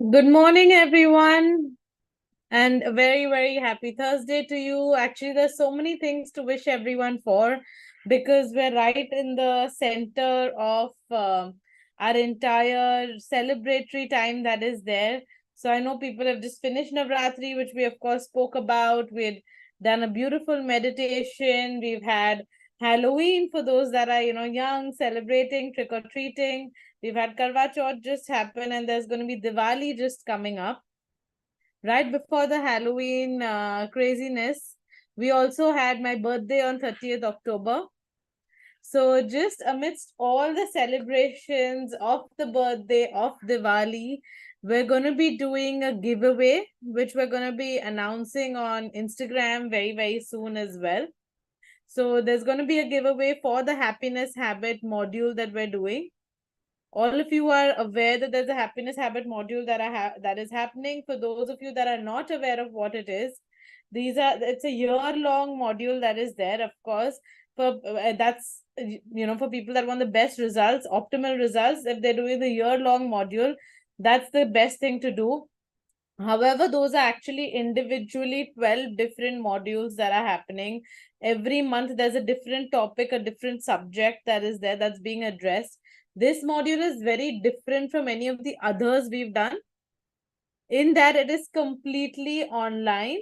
Good morning, everyone, and a very, very happy Thursday to you. Actually, there's so many things to wish everyone for because we're right in the center of our entire celebratory time that is there. So I know people have just finished Navratri, which we, of course, spoke about. We had done a beautiful meditation. We've had Halloween for those that are, young, celebrating, trick or treating. We've had Karwa Chauth just happen, and there's going to be Diwali just coming up. Right before the Halloween craziness, we also had my birthday on 30th October. So, just amidst all the celebrations of the birthday of Diwali, we're going to be doing a giveaway, which we're going to be announcing on Instagram very, very soon as well. So, there's going to be a giveaway for the happiness habit module that we're doing. All of you are aware that there's a happiness habit module that is happening. For those of you that are not aware of what it is, it's a year-long module that is there, of course. For that's for people that want the best results, optimal results. If they're doing the year-long module, that's the best thing to do. However, those are actually individually 12 different modules that are happening. Every month, there's a different topic, a different subject that is there that's being addressed. This module is very different from any of the others we've done in that it is completely online.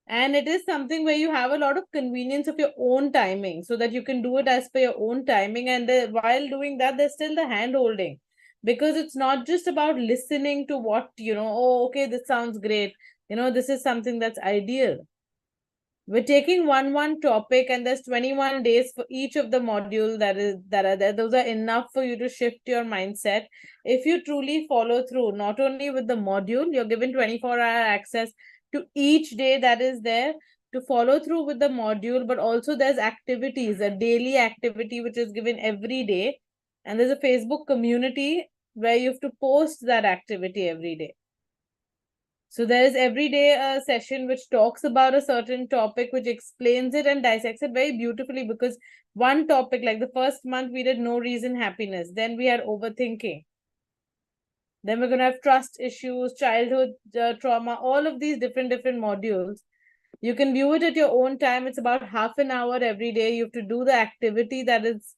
And it is something where you have a lot of convenience of your own timing so that you can do it as per your own timing. And while doing that, there's still the hand holding because it's not just about listening to what, oh, okay, this sounds great. This is something that's ideal. We're taking one topic, and there's 21 days for each of the module that are there. Those are enough for you to shift your mindset. If you truly follow through, not only with the module, you're given 24-hour access to each day that is there to follow through with the module, but also there's activities, a daily activity which is given every day. And there's a Facebook community where you have to post that activity every day. So there is every day a session which talks about a certain topic, which explains it and dissects it very beautifully. Because one topic, like the first month, we did no reason happiness. Then we had overthinking. Then we're going to have trust issues, childhood trauma, all of these different modules. You can view it at your own time. It's about half an hour every day. You have to do the activity that is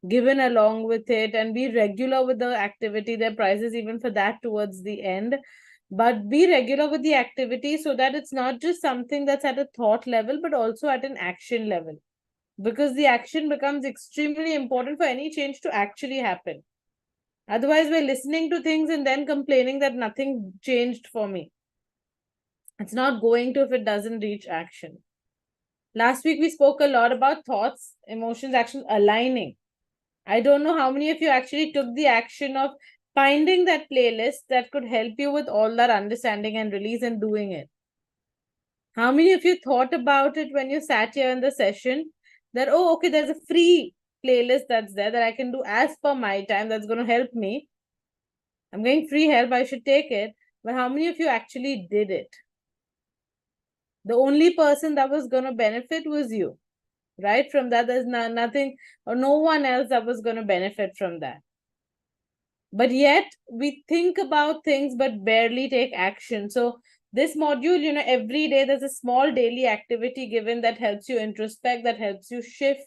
given along with it and be regular with the activity. There are prizes even for that towards the end. But be regular with the activity so that it's not just something that's at a thought level, but also at an action level. Because the action becomes extremely important for any change to actually happen. Otherwise, we're listening to things and then complaining that nothing changed for me. It's not going to if it doesn't reach action. Last week, we spoke a lot about thoughts, emotions, actions aligning. I don't know how many of you actually took the action of finding that playlist that could help you with all that understanding and release and doing it. How many of you thought about it when you sat here in the session that, oh, okay, there's a free playlist that's there that I can do as per my time that's going to help me. I'm getting free help, I should take it. But how many of you actually did it? The only person that was going to benefit was you, right? From that, there's nothing or no one else that was going to benefit from that. But yet we think about things but barely take action. So this module, every day there's a small daily activity given that helps you introspect, that helps you shift.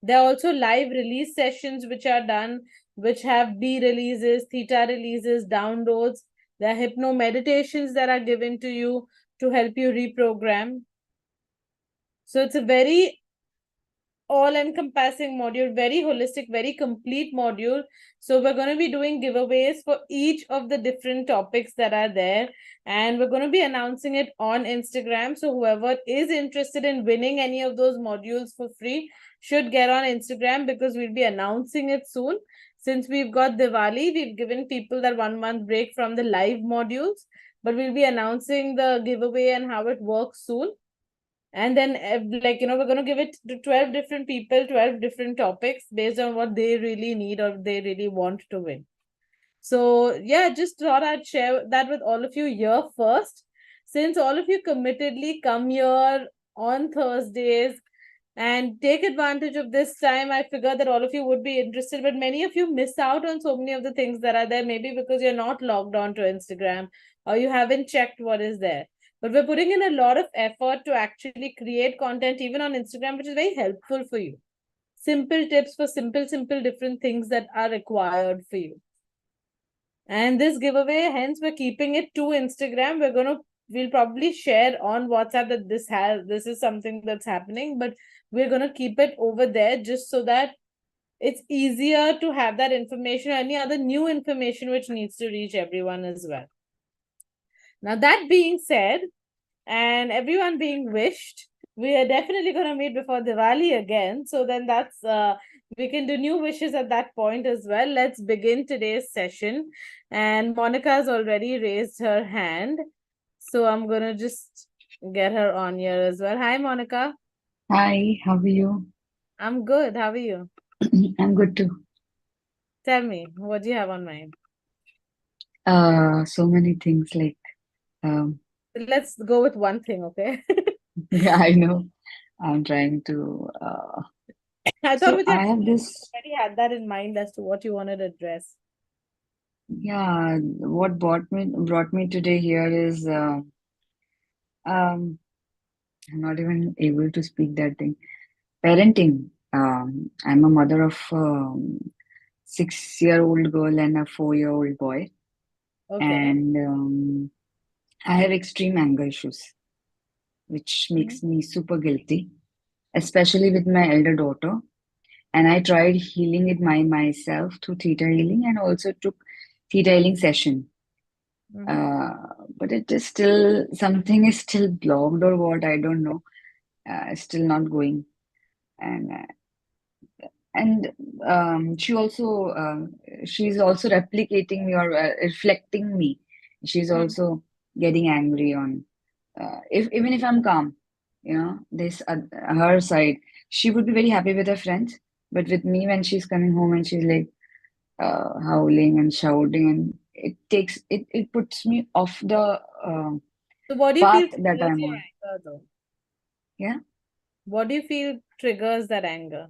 There are also live release sessions which are done, which have B releases, theta releases, downloads. There are hypno meditations that are given to you to help you reprogram. So it's a very all-encompassing module, very holistic, very complete module. So we're going to be doing giveaways for each of the different topics that are there. And we're going to be announcing it on Instagram. So whoever is interested in winning any of those modules for free should get on Instagram because we'll be announcing it soon. Since we've got Diwali, we've given people that 1 month break from the live modules, but we'll be announcing the giveaway and how it works soon. And then we're going to give it to 12 different people, 12 different topics based on what they really need or they really want to win. So yeah, just thought I'd share that with all of you here first, since all of you committedly come here on Thursdays and take advantage of this time. I figure that all of you would be interested, but many of you miss out on so many of the things that are there, maybe because you're not logged on to Instagram or you haven't checked what is there. But we're putting in a lot of effort to actually create content, even on Instagram, which is very helpful for you. Simple tips for simple different things that are required for you. And this giveaway, hence we're keeping it to Instagram. We'll probably share on WhatsApp that this is something that's happening, but we're gonna keep it over there just so that it's easier to have that information or any other new information which needs to reach everyone as well. Now, that being said, and everyone being wished, we are definitely going to meet before Diwali again. So then we can do new wishes at that point as well. Let's begin today's session. And Monica has already raised her hand. So I'm going to just get her on here as well. Hi, Monica. Hi, how are you? I'm good. How are you? I'm good too. Tell me, what do you have on mind? So many things um, Let's go with one thing, okay? yeah, I know. I'm trying to. I thought So with your I have this. already had that in mind as to what you wanted to address. Yeah, what brought me today here is um, I'm not even able to speak that thing. Parenting. I'm a mother of 6-year-old girl and a 4-year-old boy, Okay. and I have extreme anger issues, which Mhm. makes me super guilty, especially with my elder daughter. And I tried healing it myself through theta healing and also took theta healing session. Mhm. Uh, but it is still something is still blocked or what, I don't know. Still not going. And and she's also replicating me or reflecting me. She's Mhm. also getting angry on if even if I'm calm, this her side, she would be very happy with her friends, but with me when she's coming home and she's like howling and shouting, and it puts me off the So what do you path feel that triggers I'm your on. anger though? Yeah, What do you feel triggers that anger?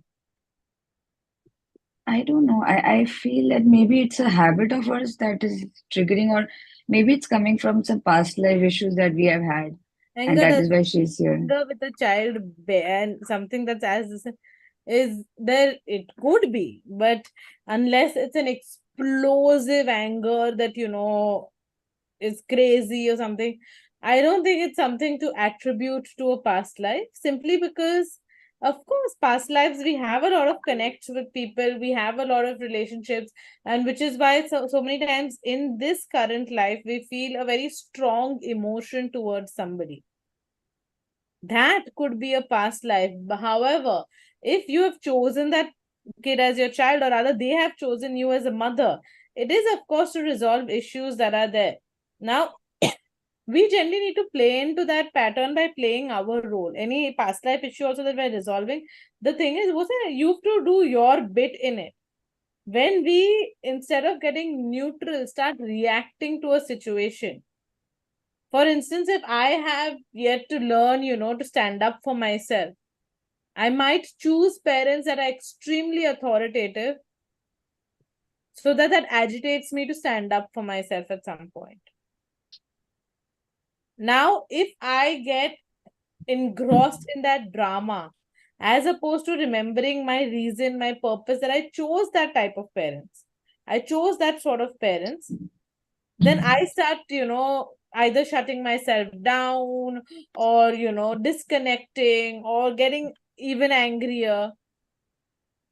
I don't know. I feel that maybe it's a habit of ours that is triggering, or maybe it's coming from some past life issues that we have had, and Anger that does is why she's here. anger with a child and something that's as this is there, it could be, but unless it's an explosive anger that is crazy or something. I don't think it's something to attribute to a past life simply because, of course, past lives we have a lot of connects with people, we have a lot of relationships, and which is why so many times in this current life we feel a very strong emotion towards somebody. That could be a past life. However, if you have chosen that kid as your child, or rather they have chosen you as a mother, it is, of course, to resolve issues that are there. Now, we generally need to play into that pattern by playing our role. Any past life issue also that we're resolving, the thing is, you have to do your bit in it. When we, instead of getting neutral, start reacting to a situation. For instance, if I have yet to learn, to stand up for myself, I might choose parents that are extremely authoritative so that agitates me to stand up for myself at some point. Now, if I get engrossed in that drama as opposed to remembering my reason, my purpose, that I chose that type of parents, I chose that sort of parents, then I start, either shutting myself down or, disconnecting or getting even angrier.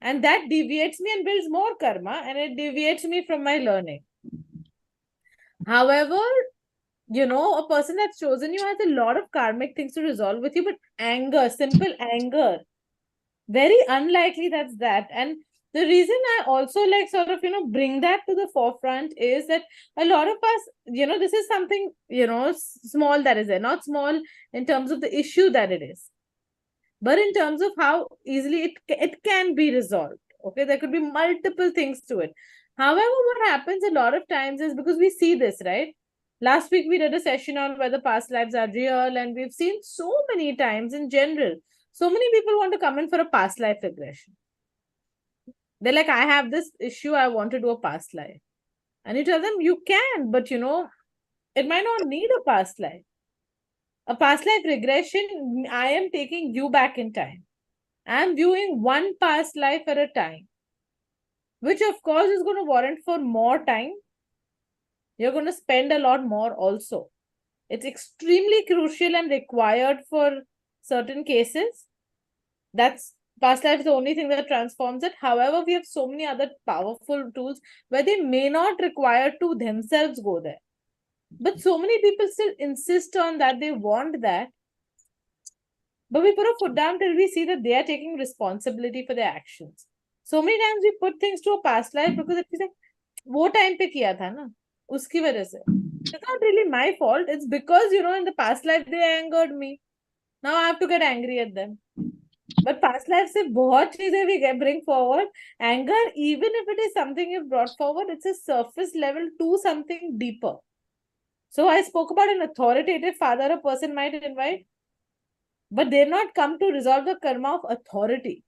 And that deviates me and builds more karma and it deviates me from my learning. However, a person that's chosen you has a lot of karmic things to resolve with you, but anger, simple anger, very unlikely that's that. And the reason I also like sort of bring that to the forefront is that a lot of us, this is something small that is there, not small in terms of the issue that it is, but in terms of how easily it can be resolved. Okay, there could be multiple things to it. However, what happens a lot of times is, because we see this, right? Last week we did a session on whether past lives are real, and we've seen so many times in general So many people want to come in for a past life regression. They're like, I have this issue, I want to do a past life. And you tell them you can, but it might not need a past life. A past life regression, I am taking you back in time. I'm viewing one past life at a time, which of course is going to warrant for more time. You're going to spend a lot more also. It's extremely crucial and required for certain cases. That's past life is the only thing that transforms it. However, we have so many other powerful tools where they may not require to themselves go there. But so many people still insist on that, they want that. But we put a foot down till we see that they are taking responsibility for their actions. So many times we put things to a past life because it's like, वो time पे किया था ना, उसकी वजह से. It's not really my fault. It's because, in the past life they angered me. Now I have to get angry at them. But past life से बहुत चीजें we bring forward. Anger, even if it is something you've brought forward, it's a surface level to something deeper. So I spoke about an authoritative father a person might invite, but they've not come to resolve the karma of authority.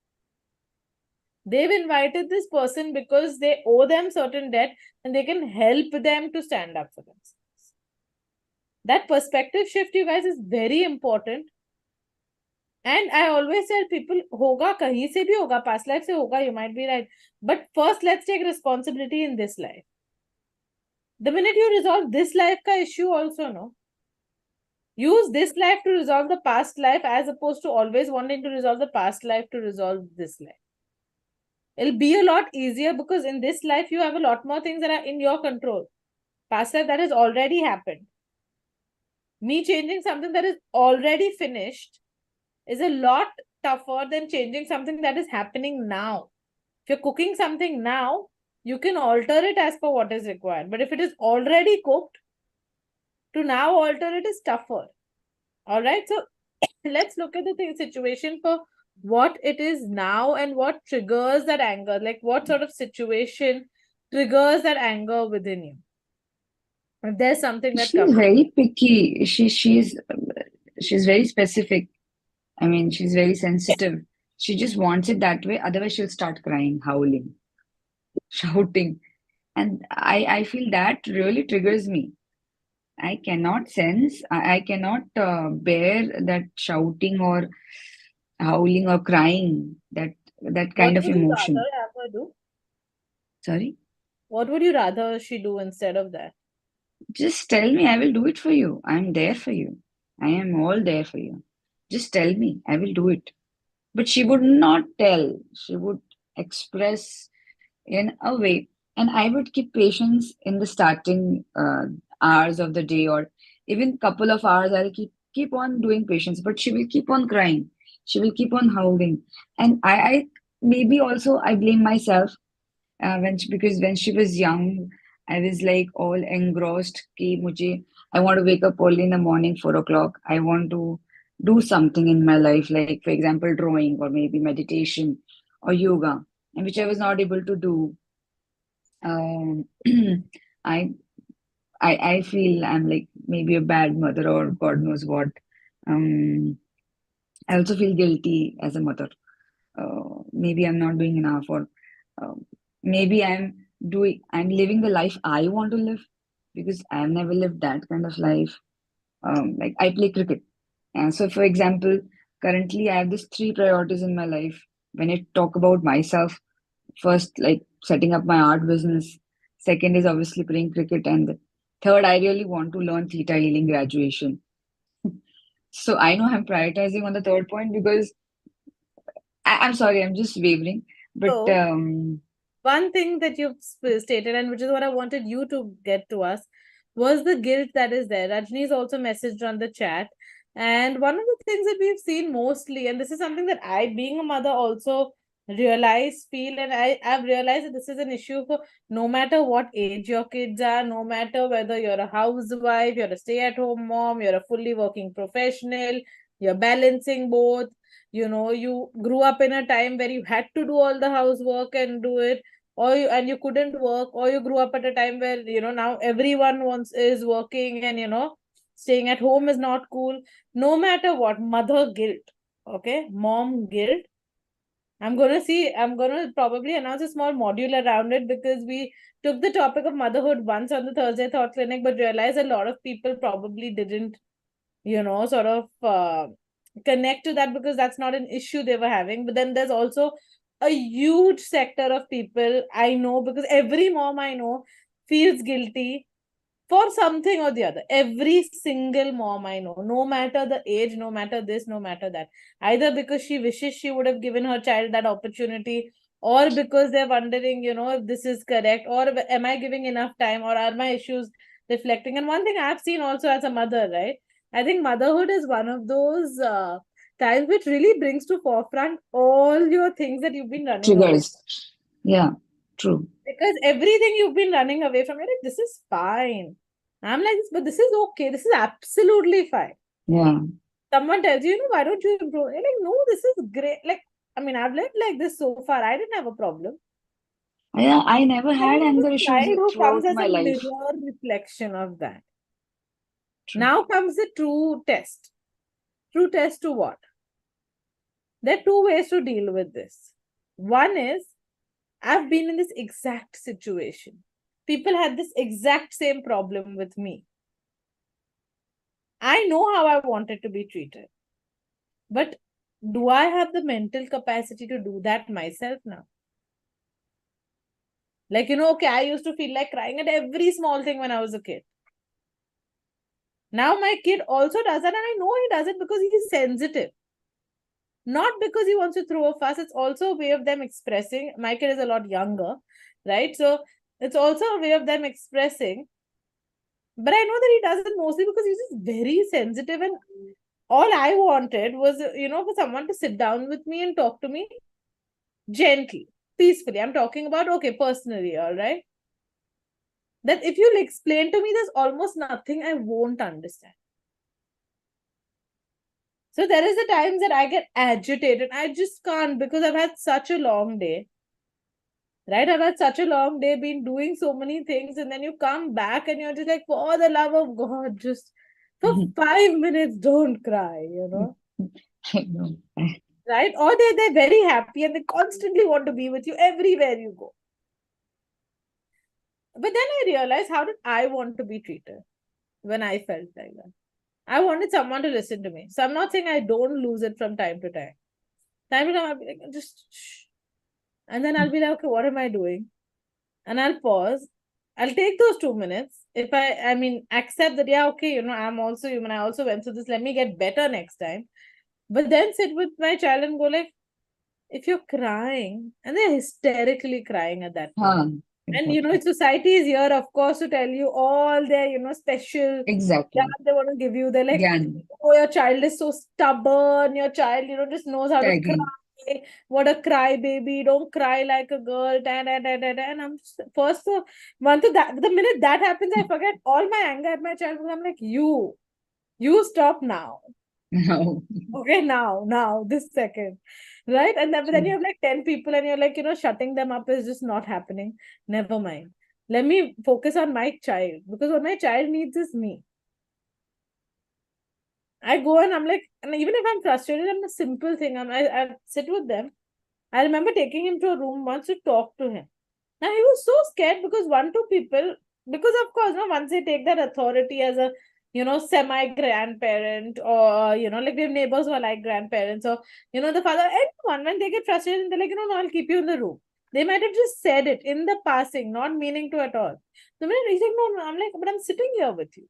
They've invited this person because they owe them certain debt and they can help them to stand up for themselves. That perspective shift, you guys, is very important. And I always tell people, hoga kahin se bhi hoga, past life se hoga, you might be right. But first, let's take responsibility in this life. The minute you resolve this life ka issue also, no? Use this life to resolve the past life as opposed to always wanting to resolve the past life to resolve this life. It'll be a lot easier because in this life, you have a lot more things that are in your control. Past life that has already happened. Me changing something that is already finished is a lot tougher than changing something that is happening now. If you're cooking something now, you can alter it as per what is required. But if it is already cooked, to now alter it is tougher. All right. So let's look at the situation for what it is now and what triggers that anger. Like what sort of situation triggers that anger within you. If there's something that She's comes. very picky. She's very specific. I mean, she's very sensitive. She just wants it that way. Otherwise, she'll start crying, howling, shouting. And I feel that really triggers me. I cannot sense, I cannot bear that shouting or howling or crying, that What kind of would you rather emotion. have her do? Sorry? What would you rather she do instead of that? Just tell me, I will do it for you. I'm there for you. I am all there for you. Just tell me, I will do it. But she would not tell. She would express in a way. And I would keep patience in the starting hours of the day, or even couple of hours. I'll keep on doing patience, but she will keep on crying. She will keep on howling. And I maybe also I blame myself because when she was young, I was like all engrossed. Ki mujhe, I want to wake up early in the morning, 4 o'clock. I want to do something in my life, like for example, drawing or maybe meditation or yoga, and which I was not able to do. Um, I, I feel I'm like maybe a bad mother or God knows what. Um, I also feel guilty as a mother. Maybe I'm not doing enough, or uh, maybe I'm living the life I want to live because I've never lived that kind of life. Like I play cricket, and so for example, currently I have these three priorities in my life. When I talk about myself, first like setting up my art business, second is obviously playing cricket, and third I really want to learn theta healing graduation. So I know I'm prioritizing on the third point because I'm sorry, I'm just wavering, but So, one thing that you've stated, and which is what I wanted you to get to us, was the guilt that is there. Rajni's also messaged on the chat. And one of the things that we've seen mostly, and this is something that I, being a mother, also realize, feel, and I've realized that this is an issue for no matter what age your kids are, no matter whether you're a housewife, you're a stay-at-home mom, you're a fully working professional, you're balancing both, you grew up in a time where you had to do all the housework and do it, and you couldn't work, or you grew up at a time where now everyone wants is working, and staying at home is not cool. No matter what, mother guilt, Okay, mom guilt. I'm going to probably announce a small module around it, because we took the topic of motherhood once on the Thursday Thought Clinic, but realized a lot of people probably didn't, sort of connect to that, because that's not an issue they were having. But then there's also a huge sector of people I know, because every mom I know feels guilty for something or the other. Every single mom I know, no matter the age, no matter this, no matter that, either because she wishes she would have given her child that opportunity, or because they're wondering, if this is correct, or am I giving enough time, or are my issues reflecting. And one thing I've seen also as a mother, right? I think motherhood is one of those times which really brings to forefront all your things that you've been running away, Triggers. Yeah, true. because everything you've been running away from, you're like, this is fine. I'm like this, but this is okay. This is absolutely fine. Yeah. Someone tells you, why don't you improve? You're like, no, this is great. Like, I mean, I've lived like this so far. I didn't have a problem. Yeah, I never Then had you anger have a issues child who comes throughout as my a life. mirror reflection of that. True. Now comes the true test. True test to what? There are two ways to deal with this. One is, I've been in this exact situation. People had this exact same problem with me. I know how I wanted to be treated. But do I have the mental capacity to do that myself now? Like, okay, I used to feel like crying at every small thing when I was a kid. Now my kid also does that, and I know he does it because he's sensitive. Not because he wants to throw a fuss. It's also a way of them expressing. My kid is a lot younger, right? So it's also a way of them expressing. But I know that he does it mostly because he's just very sensitive, and all I wanted was, for someone to sit down with me and talk to me gently, peacefully. I'm talking about, okay, personally, all right? That if you'll explain to me, there's almost nothing I won't understand. So there is a times that I get agitated. I just can't, because I've had such a long day. Right? I've had such a long day, been doing so many things, and then you come back and you're just like, for the love of God, just for 5 minutes, don't cry, I know. Right? Or they're very happy and they constantly want to be with you everywhere you go. But then I realized, how did I want to be treated when I felt like that? I wanted someone to listen to me. So I'm not saying I don't lose it from time to time. Time to time, I'll be like, just shh. And then I'll be like, okay, what am I doing? And I'll pause. I'll take those 2 minutes. If I mean, accept that, yeah, okay, I'm also human. I also went through this. Let me get better next time. But then sit with my child and go like, if you're crying, and they're hysterically crying at that point. Huh, And exactly. society is here, of course, to tell you all their, special that Exactly. they want to give you. They're like, Again, oh, your child is so stubborn. Your child, just knows how to begging. cry. What a cry baby. Don't cry like a girl. Da, da, da, da, da. And I'm just, first, one to that, the minute that happens, I forget all my anger at my child, because I'm like, you stop now. No. Okay, now, this second. Right? And then True. you have like 10 people and you're like, shutting them up is just not happening. Never mind. Let me focus on my child, because what my child needs is me. I go and I'm like, and even if I'm frustrated, I'm a simple thing. I sit with them. I remember taking him to a room once to talk to him. Now he was so scared, because one, two people, because of course, no, once they take that authority as a, semi grandparent, or, like we have neighbors who are like grandparents, or, the father, anyone, when they get frustrated, they're like, no, I'll keep you in the room. They might have just said it in the passing, not meaning to at all. The minute he's like, no, I'm like, but I'm sitting here with you.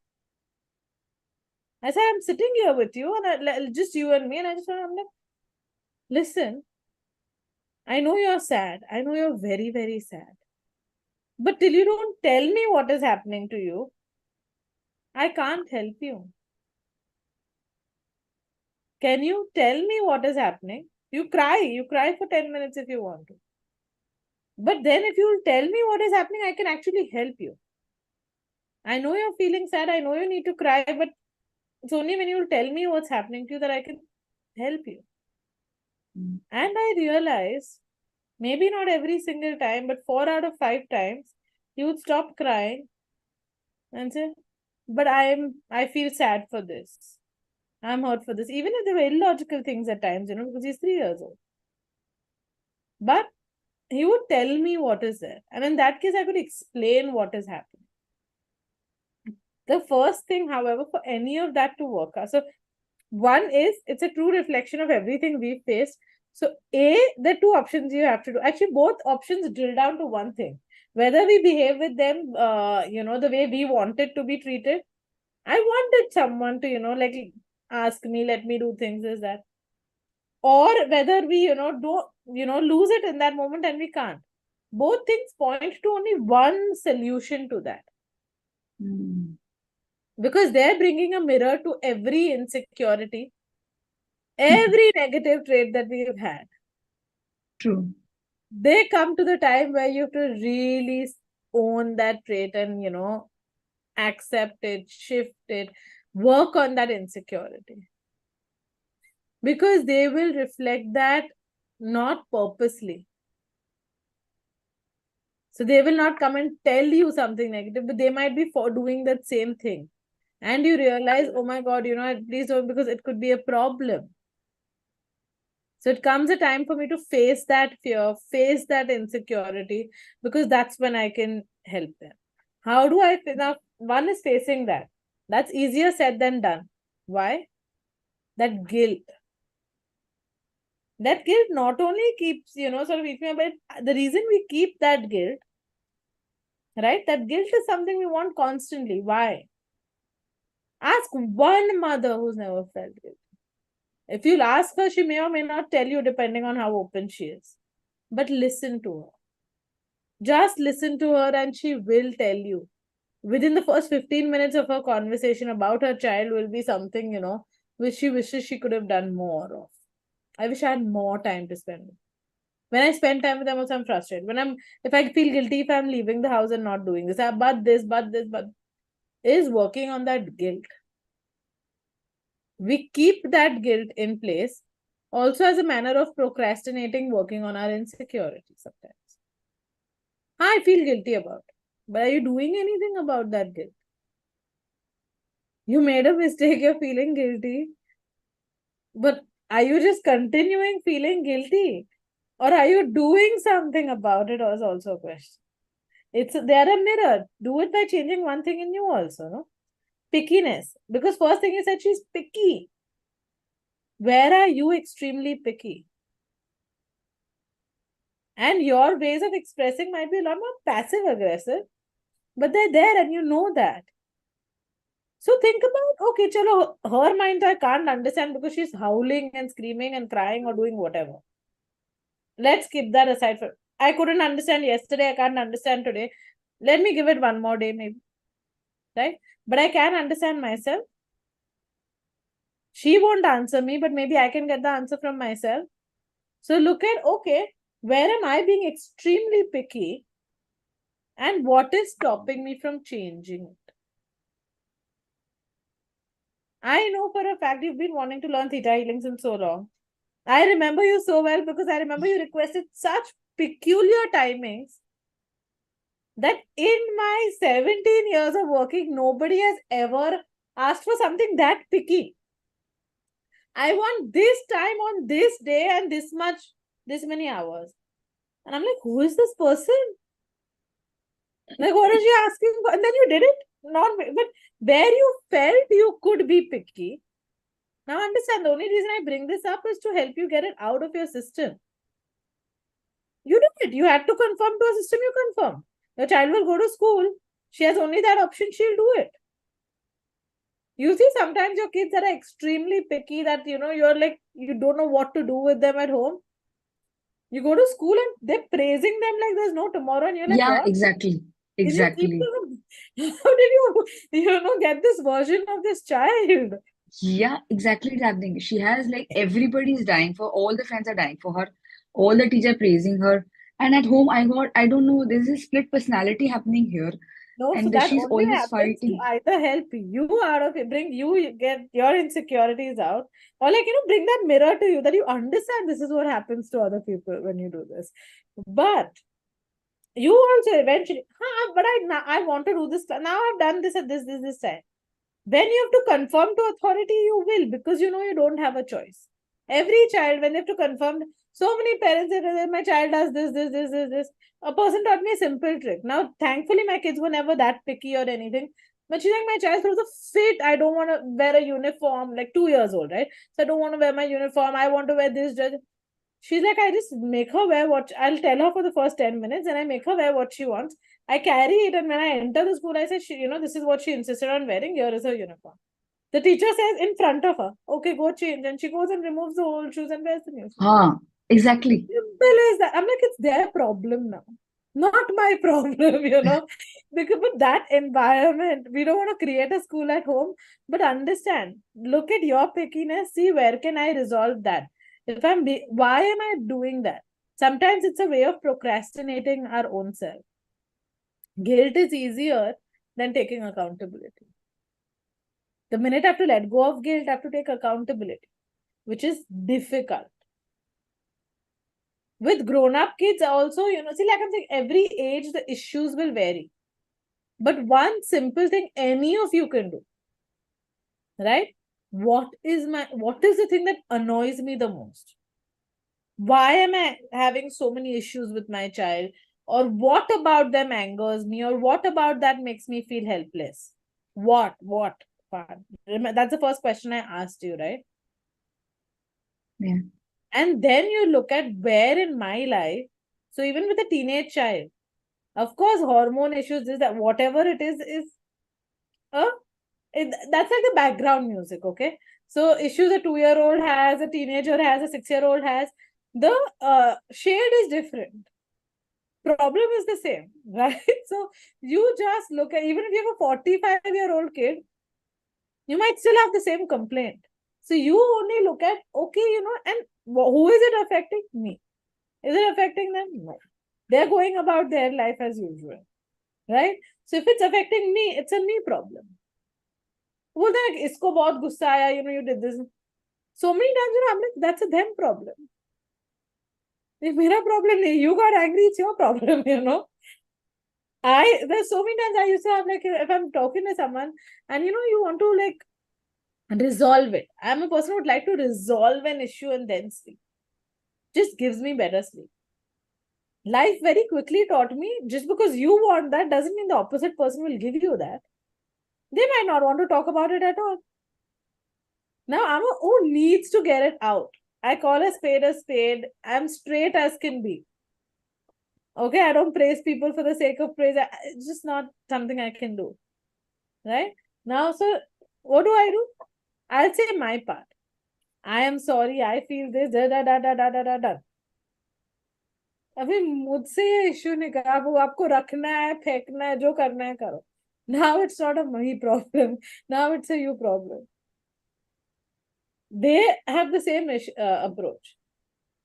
I said, I'm sitting here with you, and just you and me, and I'm like, listen, I know you're sad. I know you're very, very sad. But till you don't tell me what is happening to you, I can't help you. Can you tell me what is happening? You cry for 10 minutes if you want to. But then if you tell me what is happening, I can actually help you. I know you're feeling sad. I know you need to cry, but it's only when you tell me what's happening to you that I can help you. Mm. And I realize, maybe not every single time, but 4 out of 5 times, you would stop crying and say, but I feel sad for this. I'm hurt for this. Even if they were illogical things at times, because he's 3 years old. But he would tell me what is there. And in that case, I could explain what is happening. The first thing, however, for any of that to work out. So one is it's a true reflection of everything we faced. So there are two options you have to do. Actually, both options drill down to one thing. Whether we behave with them, the way we wanted to be treated. I wanted someone to, like ask me, let me do things, is that. Or whether we, don't, lose it in that moment and we can't. Both things point to only one solution to that. Mm. Because they're bringing a mirror to every insecurity, every negative trait that we've had. True. They come to the time where you have to really own that trait and, accept it, shift it, work on that insecurity. Because they will reflect that not purposely. So they will not come and tell you something negative, but they might be for doing that same thing. And you realize, oh my God, please don't, because it could be a problem. So it comes a time for me to face that fear, face that insecurity, because that's when I can help them. How do I now? One is facing that. That's easier said than done. Why? That guilt. That guilt not only keeps, sort of eats me up, but the reason we keep that guilt, right? That guilt is something we want constantly. Why? Ask one mother who's never felt guilt. If you'll ask her, she may or may not tell you, depending on how open she is. But listen to her. Just listen to her and she will tell you. Within the first 15 minutes of her conversation about her child will be something, which she wishes she could have done more of. I wish I had more time to spend with. When I spend time with them, also I'm frustrated. If I feel guilty if I'm leaving the house and not doing this, but is working on that guilt. We keep that guilt in place also as a manner of procrastinating working on our insecurity sometimes. I feel guilty about it. But are you doing anything about that guilt? You made a mistake, you're feeling guilty. But are you just continuing feeling guilty? Or are you doing something about it? Is also a question. They're a mirror. Do it by changing one thing in you also, no? Pickiness. Because first thing you said she's picky. Where are you extremely picky? And your ways of expressing might be a lot more passive aggressive, but they're there and you know that. So think about, okay, chalo, her mind I can't understand because she's howling and screaming and crying or doing whatever. Let's keep that aside. I couldn't understand yesterday, I can't understand today. Let me give it one more day, maybe. Right? But I can understand myself. She won't answer me, but maybe I can get the answer from myself. So look at, okay, where am I being extremely picky? And what is stopping me from changing it? I know for a fact you've been wanting to learn theta healing since so long. I remember you so well because I remember you requested such peculiar timings that in my 17 years of working, nobody has ever asked for something that picky. I want this time on this day and this many hours. And I'm like, who is this person? Like, what is she asking for? And then you did it. But where you felt you could be picky. Now understand, the only reason I bring this up is to help you get it out of your system. You did it. You had to conform to a system, you conform. Your child will go to school. She has only that option, she'll do it. You see, sometimes your kids are extremely picky that, you're like, you don't know what to do with them at home. You go to school and they're praising them like there's no tomorrow. And you're like, Yeah, what? exactly. Can you keep Exactly. them? How did get this version of this child? Yeah, exactly. It's happening. She has like everybody's dying for all the friends are dying for her. All the teacher praising her. And at home, I don't know, there's a split personality happening here. No, so And that she's only always happens to fighting. either help you out of it, bring you get your insecurities out, or like bring that mirror to you that you understand this is what happens to other people when you do this. But you also eventually, but I want to do this. Now I've done this at this time. When you have to conform to authority, you will, because you know you don't have a choice. Every child, when they have to conform, so many parents say, my child does this. A person taught me a simple trick. Now, thankfully, my kids were never that picky or anything. But she's like, my child throws a fit. I don't want to wear a uniform, like 2 years old, right? So I don't want to wear my uniform. I want to wear this dress. She's like, I just make her wear what I'll tell her for the first 10 minutes and I make her wear what she wants. I carry it, and when I enter the school, I say, this is what she insisted on wearing. Here is her uniform. The teacher says in front of her, okay, go change. And she goes and removes the old shoes and wears the new shoes. Huh, exactly. Simple as that. I'm like, it's their problem now, not my problem. Because with that environment, we don't want to create a school at home, but understand, look at your pickiness, see where can I resolve that. Why am I doing that? Sometimes it's a way of procrastinating our own self. Guilt is easier than taking accountability. The minute I have to let go of guilt, I have to take accountability, which is difficult. With grown-up kids also, see, like I'm saying, every age, the issues will vary. But one simple thing any of you can do, right? What is the thing that annoys me the most? Why am I having so many issues with my child? Or what about them angers me? Or what about that makes me feel helpless? What? That's the first question I asked you, right? Yeah. And then you look at where in my life, so even with a teenage child, of course, hormone issues, is that whatever it is that's like the background music, okay? So issues a 2-year-old has, a teenager has, a 6-year-old has, the shade is different. Problem is the same, right? So you just look at, even if you have a 45-year-old kid, you might still have the same complaint. So you only look at, okay, and who is it affecting? Me. Is it affecting them? No. They're going about their life as usual, right? So if it's affecting me, it's a me problem. बोलते हैं इसको बहुत गुस्सा आया, you did this. So many times, I'm like, that's a them problem. It's मेरा problem नहीं. You got angry, it's your problem. There's so many times I used to have, like, if I'm talking to someone and you want to like resolve it. I'm a person who would like to resolve an issue and then sleep. Just gives me better sleep. Life very quickly taught me, just because you want that doesn't mean the opposite person will give you that. They might not want to talk about it at all. Now I'm a who needs to get it out. I call a spade a spade. I'm straight as can be. Okay, I don't praise people for the sake of praise. It's just not something I can do. Right? Now, so what do? I'll say my part. I am sorry, I feel this, da da da da da da da da. अभी मुझसे ये issue नहीं करा, वो आपको रखना है, फेंकना है, जो करना है करो. Now it's not a me problem. Now it's a you problem. They have the same approach.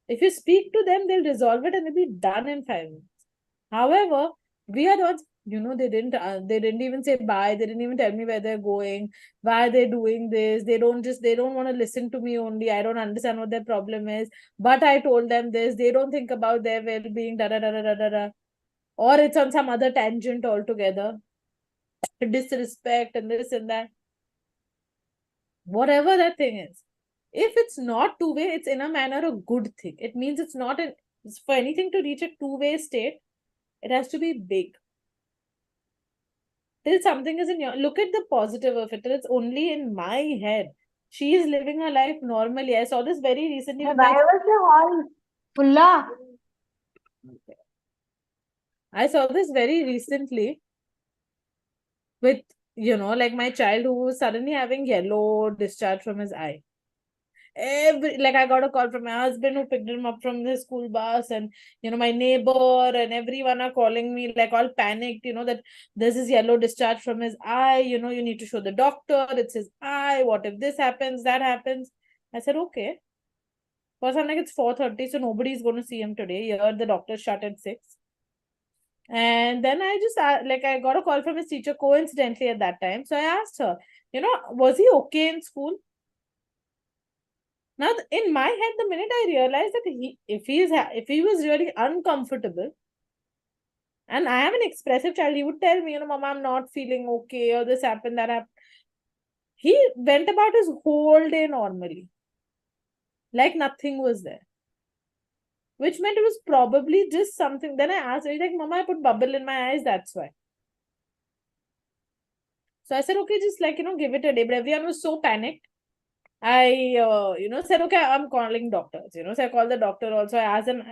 If you speak to them, they'll resolve it and it'll be done in 5 minutes. However, we are the ones, they didn't even say bye. They didn't even tell me where they're going, why they're doing this. They don't want to listen to me only. I don't understand what their problem is. But I told them this. They don't think about their well-being, da da da da da da da. Or it's on some other tangent altogether. Disrespect and this and that. Whatever that thing is. If it's not two-way, it's in a manner a good thing. It means it's not for anything to reach a two-way state, it has to be big. Till something is in your, look at the positive of it. Till it's only in my head. She is living her life normally. I saw this very recently with my. Pulla. I saw this very recently with, like my child who was suddenly having yellow discharge from his eye. I got a call from my husband who picked him up from the school bus, and my neighbor and everyone are calling me like all panicked, that there's this yellow discharge from his eye, you need to show the doctor, it's his eye, what if this happens, that happens. I said, okay. First, I'm like, it's 4:30, so nobody's going to see him today. Here the doctor shut at 6. And then I just I got a call from his teacher coincidentally at that time. So I asked her, was he okay in school? Now, in my head, the minute I realized that if he was really uncomfortable, and I am an expressive child, he would tell me, Mama, I'm not feeling okay, or this happened, that happened. He went about his whole day normally, like nothing was there, which meant it was probably just something. Then I asked, he's like, Mama, I put bubble in my eyes, that's why. So I said, okay, just like, give it a day. But everyone was so panicked. I, said, okay, I'm calling doctors, so I called the doctor also. I asked them,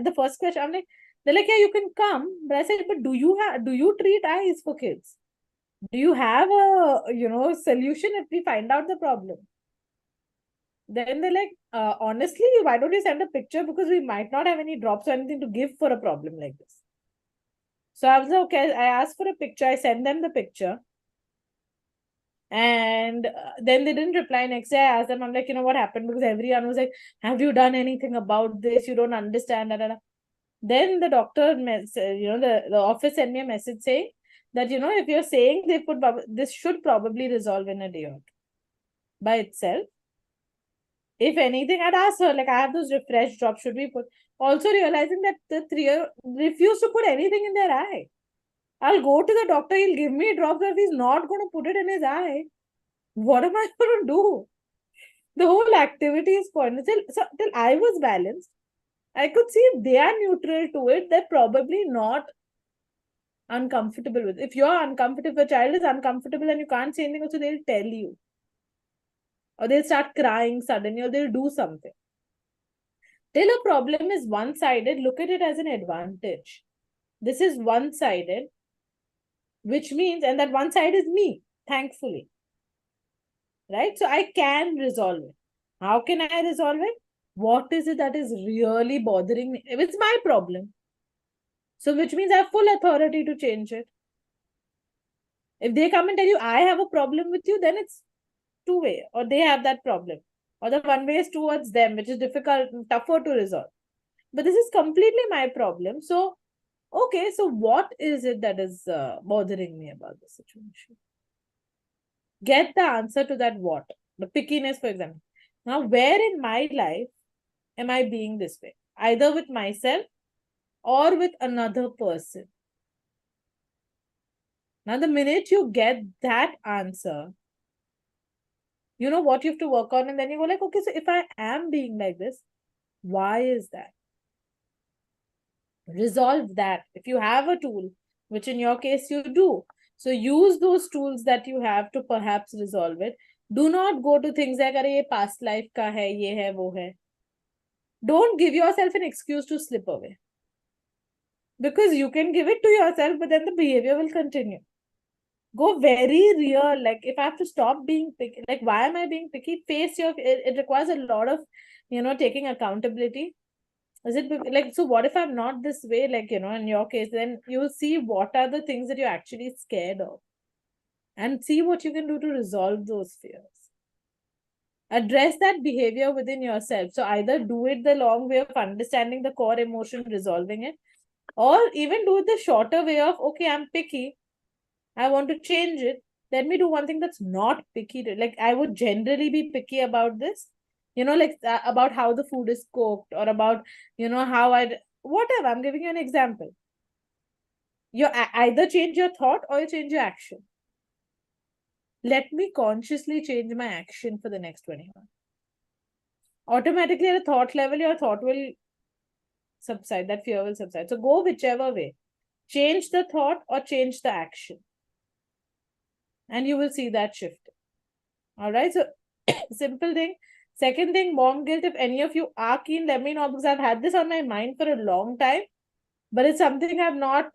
the first question, I'm like, they're like, yeah, you can come. But I said, but do you treat eyes for kids? Do you have a, solution if we find out the problem? Then they're like, honestly, why don't you send a picture? Because we might not have any drops or anything to give for a problem like this. So I was like, okay, I asked for a picture. I sent them the picture. And then they didn't reply. Next day, I asked them, I'm like, what happened? Because everyone was like, have you done anything about this? You don't understand. Da, da, da. Then the doctor, the office sent me a message saying that, if you're saying they put this should probably resolve in a day or two by itself. If anything, I'd ask her, like, I have those refresh drops, should we put? Also realizing that the three refuse to put anything in their eye. I'll go to the doctor, he'll give me drops, but if he's not going to put it in his eye, what am I going to do? The whole activity is pointless. Till I was balanced, I could see if they are neutral to it, they're probably not uncomfortable with it. If you're uncomfortable, if a child is uncomfortable and you can't say anything, so they'll tell you. Or they'll start crying suddenly, or they'll do something. Till a problem is one-sided, look at it as an advantage. This is one-sided, which means, and that one side is me, thankfully. Right? So I can resolve it. How can I resolve it? What is it that is really bothering me? It's my problem. So which means I have full authority to change it. If they come and tell you, I have a problem with you, then it's two-way, or they have that problem. Or the one way is towards them, which is difficult, tougher to resolve. But this is completely my problem. So, okay, so what is it that is bothering me about the situation? Get the answer to that what. The pickiness, for example. Now, where in my life am I being this way? Either with myself or with another person. Now, the minute you get that answer, you know what you have to work on, and then you go like, okay, so if I am being like this, why is that? Resolve that. If you have a tool, which in your case you do, so use those tools that you have to perhaps resolve it. Do not go to things like, "Arey, ye past life ka hai, ye hai, wo hai." Don't give yourself an excuse to slip away. Because you can give it to yourself, but then the behavior will continue. Go very real. Like, if I have to stop being picky, like, why am I being picky? Face it requires a lot of, taking accountability. Is it like, so what if I'm not this way? Like, in your case, then you see what are the things that you're actually scared of and see what you can do to resolve those fears. Address that behavior within yourself. So either do it the long way of understanding the core emotion, resolving it, or even do it the shorter way of, okay, I'm picky, I want to change it. Let me do one thing that's not picky. Like, I would generally be picky about this, like about how the food is cooked, or about, how whatever. I'm giving you an example. You either change your thought or you change your action. Let me consciously change my action for the next 20 minutes. Automatically, at a thought level, your thought will subside, that fear will subside. So go whichever way. Change the thought or change the action. And you will see that shift. All right. So, simple thing. Second thing, mom guilt. If any of you are keen, let me know, because I've had this on my mind for a long time, but it's something I've not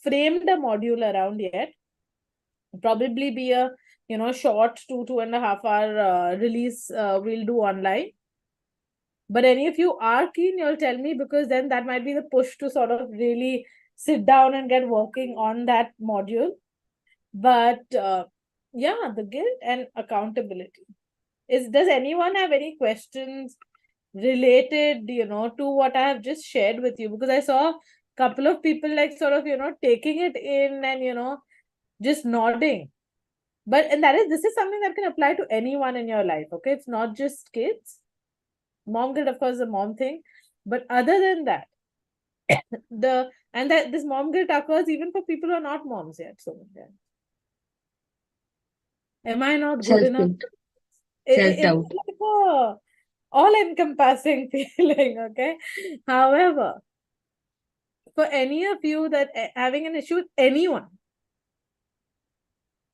framed a module around yet. Probably be a short 2.5 hour release we'll do online. But any of you are keen, you'll tell me, because then that might be the push to sort of really sit down and get working on that module. But yeah, the guilt and accountability. Does anyone have any questions related, to what I have just shared with you? Because I saw a couple of people like sort of, taking it in and, just nodding. But, and this is something that can apply to anyone in your life. Okay. It's not just kids. Mom guilt, of course, is a mom thing. But other than that, that this mom guilt occurs even for people who are not moms yet. So, yeah. Am I not good enough? Self-guilt, self-doubt. It's like a all-encompassing feeling, okay? However, for any of you that having an issue with anyone,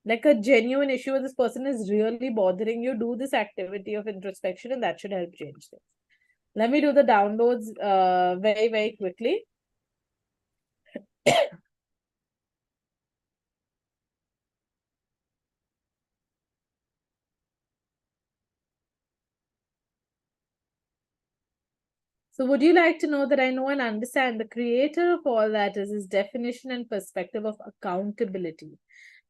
like a genuine issue with this person is really bothering you, do this activity of introspection and that should help change this. Let me do the downloads very, very quickly. So, would you like to know that I know and understand the creator of all that is his definition and perspective of accountability?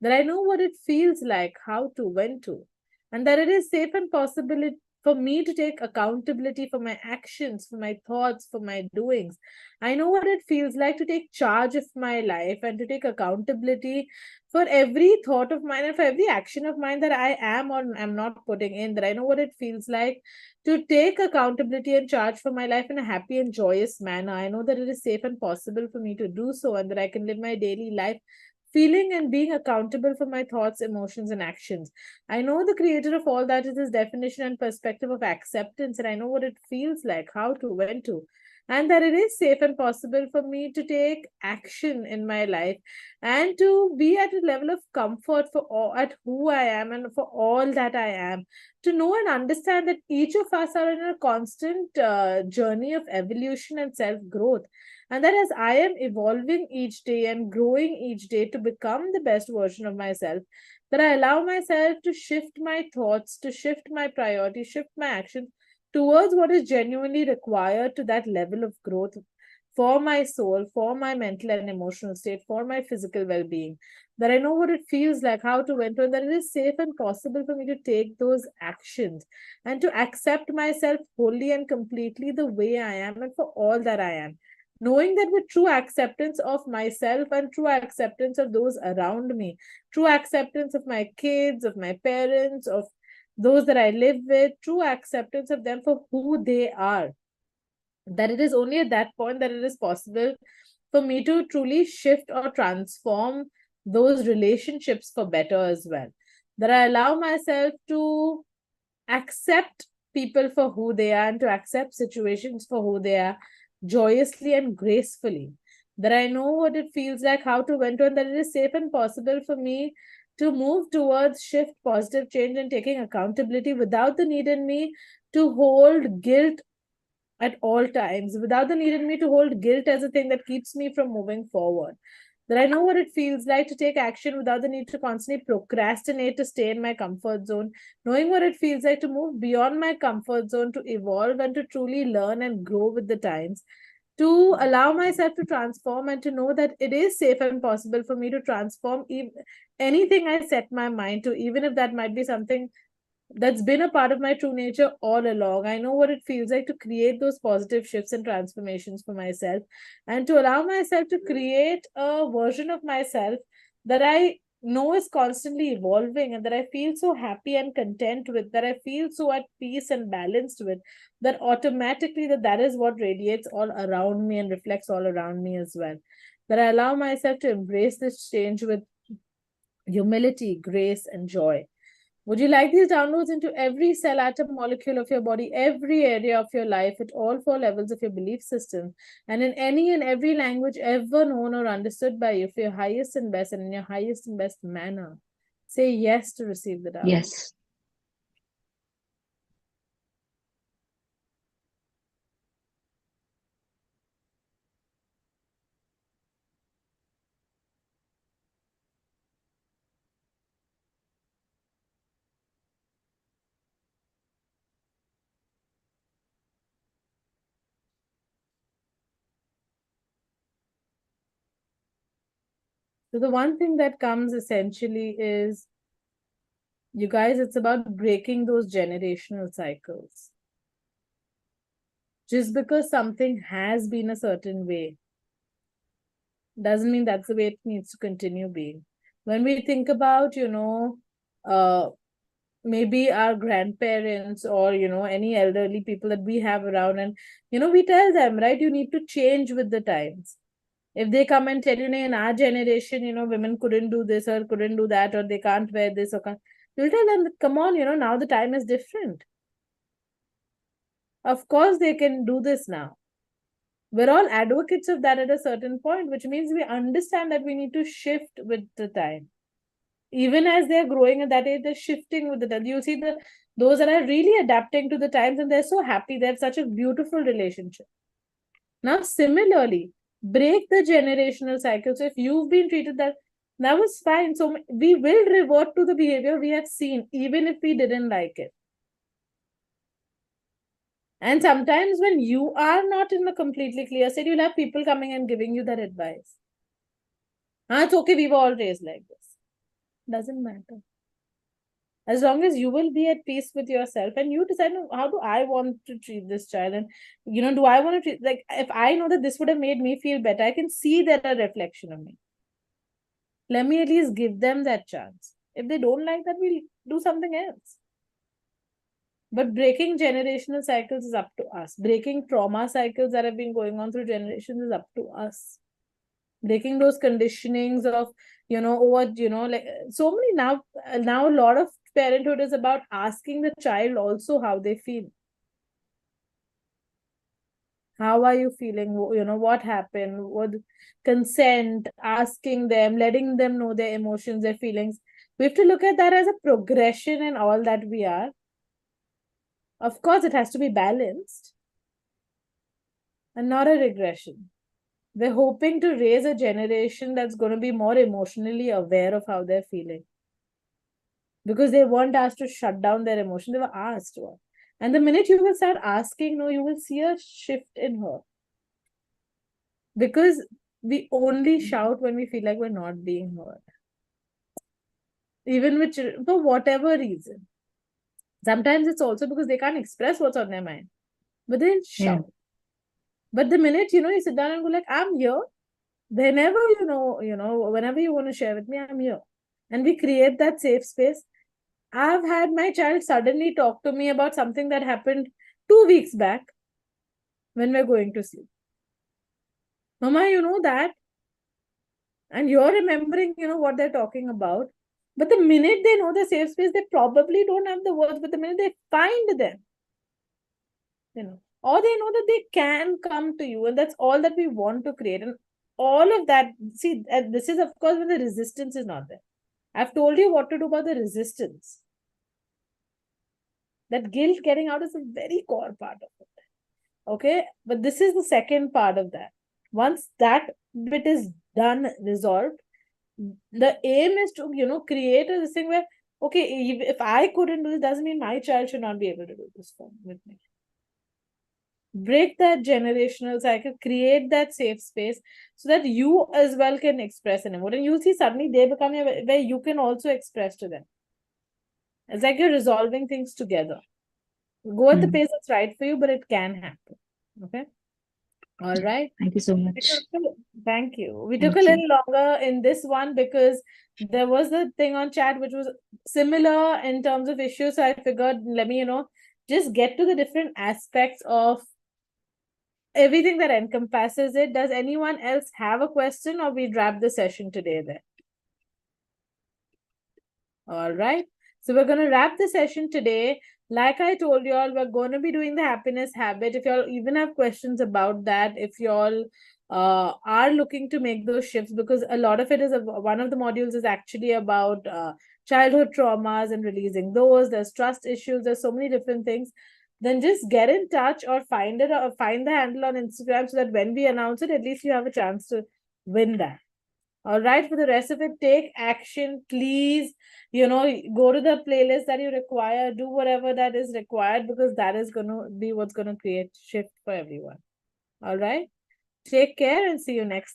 That I know what it feels like, how to, when to, and that it is safe and possible for me to take accountability for my actions, for my thoughts, for my doings. I know what it feels like to take charge of my life and to take accountability for every thought of mine and for every action of mine that I am or am not putting in. That I know what it feels like to take accountability and charge for my life in a happy and joyous manner. I know that it is safe and possible for me to do so, and that I can live my daily life feeling and being accountable for my thoughts, emotions, and actions. I know the creator of all that is his definition and perspective of acceptance, and I know what it feels like, how to, when to, and that it is safe and possible for me to take action in my life and to be at a level of comfort for all, at who I am and for all that I am, to know and understand that each of us are in a constant journey of evolution and self growth, and that as I am evolving each day and growing each day to become the best version of myself, that I allow myself to shift my thoughts, to shift my priorities, shift my actions towards what is genuinely required to that level of growth for my soul, for my mental and emotional state, for my physical well being. That I know what it feels like, how to enter, and that it is safe and possible for me to take those actions and to accept myself wholly and completely the way I am and for all that I am. Knowing that with true acceptance of myself and true acceptance of those around me, true acceptance of my kids, of my parents, of those that I live with, true acceptance of them for who they are, that it is only at that point that it is possible for me to truly shift or transform those relationships for better as well. That I allow myself to accept people for who they are and to accept situations for who they are joyously and gracefully. That I know what it feels like, how to went on, that it is safe and possible for me to move towards shift positive change and taking accountability without the need in me to hold guilt at all times, without the need in me to hold guilt as a thing that keeps me from moving forward. That I know what it feels like to take action without the need to constantly procrastinate to stay in my comfort zone, knowing what it feels like to move beyond my comfort zone, to evolve and to truly learn and grow with the times, to allow myself to transform and to know that it is safe and possible for me to transform anything I set my mind to, even if that might be something that's been a part of my true nature all along. I know what it feels like to create those positive shifts and transformations for myself and to allow myself to create a version of myself that I know is constantly evolving and that I feel so happy and content with, that I feel so at peace and balanced with, that automatically that is what radiates all around me and reflects all around me as well. That I allow myself to embrace this change with humility, grace, and joy. Would you like these downloads into every cell, atom, molecule of your body, every area of your life, at all four levels of your belief system, and in any and every language ever known or understood by you for your highest and best and in your highest and best manner? Say yes to receive the download. Yes. So, the one thing that comes essentially is, you guys, it's about breaking those generational cycles. Just because something has been a certain way doesn't mean that's the way it needs to continue being. When we think about, uh, maybe our grandparents or, any elderly people that we have around, and, we tell them, right, you need to change with the times. If they come and tell you, in our generation, women couldn't do this or couldn't do that, or they can't wear this or can't. You'll tell them that, come on, now the time is different. Of course, they can do this now. We're all advocates of that at a certain point, which means we understand that we need to shift with the time. Even as they're growing at that age, they're shifting with the time. You see those that are really adapting to the times and they're so happy. They have such a beautiful relationship. Now, similarly, break the generational cycle. So if you've been treated that was fine. So we will revert to the behavior we have seen, even if we didn't like it. And sometimes when you are not in a completely clear state, you'll have people coming and giving you that advice. It's okay, we were all raised like this. Doesn't matter. As long as you will be at peace with yourself and you decide, how do I want to treat this child? And, do I want to treat, like, if I know that this would have made me feel better, I can see that a reflection of me. Let me at least give them that chance. If they don't like that, we'll do something else. But breaking generational cycles is up to us. Breaking trauma cycles that have been going on through generations is up to us. Breaking those conditionings of, like so many now a lot of parenthood is about asking the child also how they feel. How are you feeling? What happened? What consent, asking them, letting them know their emotions, their feelings. We have to look at that as a progression in all that we are. Of course, it has to be balanced and not a regression. We're hoping to raise a generation that's going to be more emotionally aware of how they're feeling. Because they weren't asked to shut down their emotion, they were asked to. And the minute you will start asking, you will see a shift in her. Because we only shout when we feel like we're not being heard. Even for whatever reason. Sometimes it's also because they can't express what's on their mind. But they'll shout. Yeah. But the minute, you sit down and go like, I'm here. Whenever, whenever you want to share with me, I'm here. And we create that safe space. I've had my child suddenly talk to me about something that happened 2 weeks back when we're going to sleep. Mama, you know that? And you're remembering, what they're talking about. But the minute they know the safe space, they probably don't have the words. But the minute they find them, or they know that they can come to you. And that's all that we want to create. And all of that, see, this is, of course, when the resistance is not there. I've told you what to do about the resistance. That guilt getting out is a very core part of it. Okay, but this is the second part of that. Once that bit is done, resolved, the aim is to, create this thing where, okay, if I couldn't do this, doesn't mean my child should not be able to do this with me. Break that generational cycle, create that safe space so that you as well can express an emotion. And you see suddenly they become where you can also express to them. It's like you're resolving things together. Go at the pace that's right for you, but it can happen. Okay. All right. Thank you so much. Thank you. We took a little longer in this one because there was a thing on chat which was similar in terms of issues. So I figured, let me, just get to the different aspects of everything that encompasses it. Does anyone else have a question, or we wrap the session today there? All right. So we're going to wrap the session today. Like I told you all, we're going to be doing the happiness habit. If y'all even have questions about that, if y'all are looking to make those shifts, because a lot of it is, one of the modules is actually about childhood traumas and releasing those. There's trust issues. There's so many different things. Then just get in touch or find it, or find the handle on Instagram so that when we announce it, at least you have a chance to win that. All right, for the rest of it, take action, please. Go to the playlist that you require, do whatever that is required, because that is going to be what's going to create shift for everyone. All right, take care and see you next